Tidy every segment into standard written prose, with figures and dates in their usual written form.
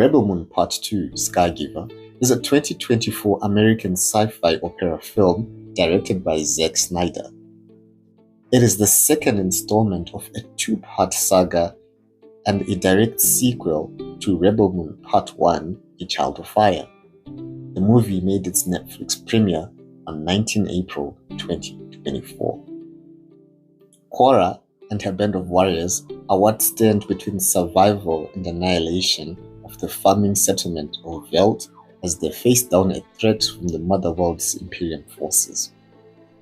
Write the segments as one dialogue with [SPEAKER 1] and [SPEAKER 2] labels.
[SPEAKER 1] Rebel Moon Part 2, Scargiver, is a 2024 American sci-fi opera film directed by Zack Snyder. It is the second installment of a two-part saga and a direct sequel to Rebel Moon Part 1, A Child of Fire. The movie made its Netflix premiere on 19 April 2024. Korra and her band of warriors are what stand between survival and annihilation of the farming settlement of Veld as they face down a threat from the Mother World's Imperium forces.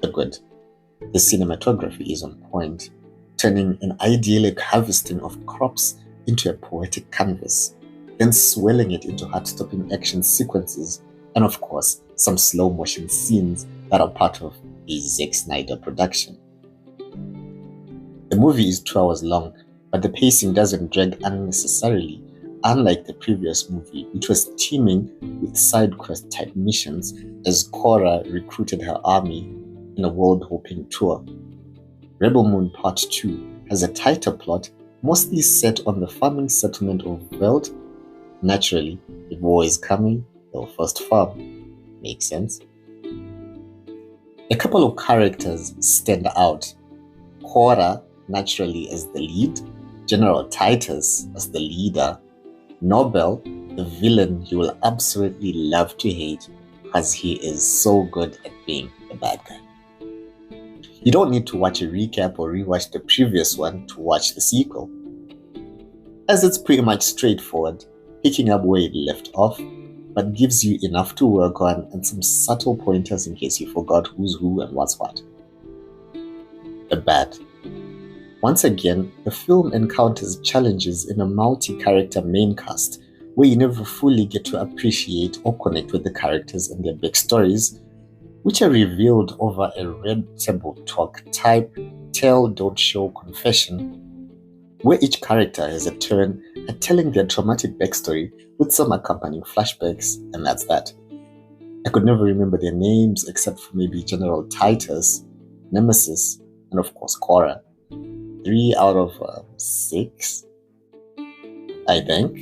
[SPEAKER 1] But good. The cinematography is on point, turning an idyllic harvesting of crops into a poetic canvas, then swelling it into heart-stopping action sequences, and of course, some slow-motion scenes that are part of a Zack Snyder production. The movie is 2 hours long, but the pacing doesn't drag unnecessarily, unlike the previous movie, which was teeming with side quest type missions as Korra recruited her army in a world-hopping tour. Rebel Moon Part 2 has a tighter plot, mostly set on the farming settlement of Veld. Naturally, if war is coming, they'll first farm. Makes sense? A couple of characters stand out. Korra, naturally as the lead, General Titus as the leader, Nobel, the villain you will absolutely love to hate because he is so good at being the bad guy. You don't need to watch a recap or rewatch the previous one to watch the sequel, as it's pretty much straightforward, picking up where it left off, but gives you enough to work on and some subtle pointers in case you forgot who's who and what's what. The bad. Once again, the film encounters challenges in a multi-character main cast where you never fully get to appreciate or connect with the characters and their backstories, which are revealed over a red table talk type tell don't show confession, where each character has a turn at telling their traumatic backstory with some accompanying flashbacks, and that's that. I could never remember their names except for maybe General Titus, Nemesis, and of course Korra. 3 out of 6, I think.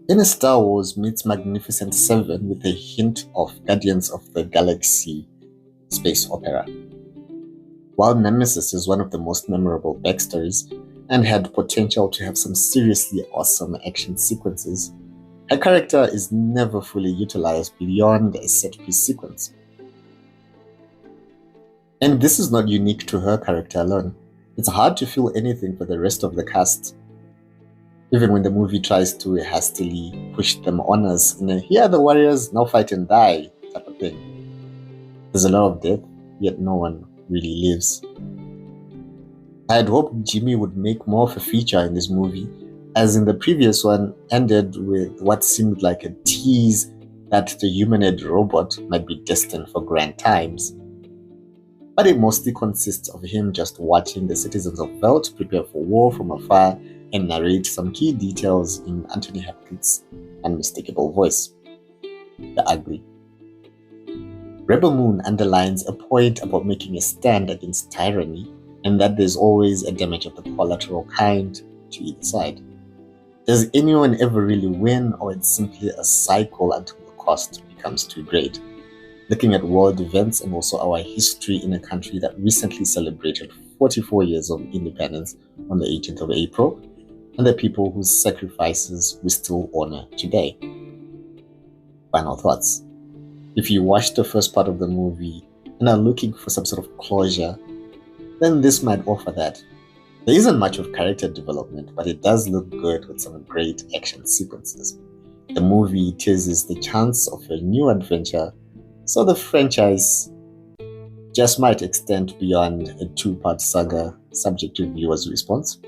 [SPEAKER 1] In a Star Wars meets Magnificent 7 with a hint of Guardians of the Galaxy space opera. While Nemesis is one of the most memorable backstories and had potential to have some seriously awesome action sequences, her character is never fully utilized beyond a set-piece sequence. And this is not unique to her character alone. It's hard to feel anything for the rest of the cast, even when the movie tries to hastily push them on us in a "here are the warriors, now fight and die" type of thing. There's a lot of death, yet no one really lives. I had hoped Jimmy would make more of a feature in this movie, as in the previous one ended with what seemed like a tease that the humanoid robot might be destined for grand times. But it mostly consists of him just watching the citizens of Veld prepare for war from afar and narrate some key details in Anthony Hopkins' unmistakable voice. The ugly. Rebel Moon underlines a point about making a stand against tyranny and that there's always a damage of the collateral kind to either side. Does anyone ever really win, or it's simply a cycle until the cost becomes too great? Looking at world events and also our history in a country that recently celebrated 44 years of independence on the 18th of April, and the people whose sacrifices we still honor today. Final thoughts. If you watched the first part of the movie and are looking for some sort of closure, then this might offer that. There isn't much of character development, but it does look good with some great action sequences. The movie teases the chance of a new adventure, so the franchise just might extend beyond a 2-part saga, subject to viewers' response.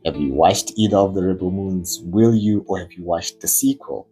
[SPEAKER 1] Have you watched either of the Rebel Moons? Will you, or have you watched the sequel?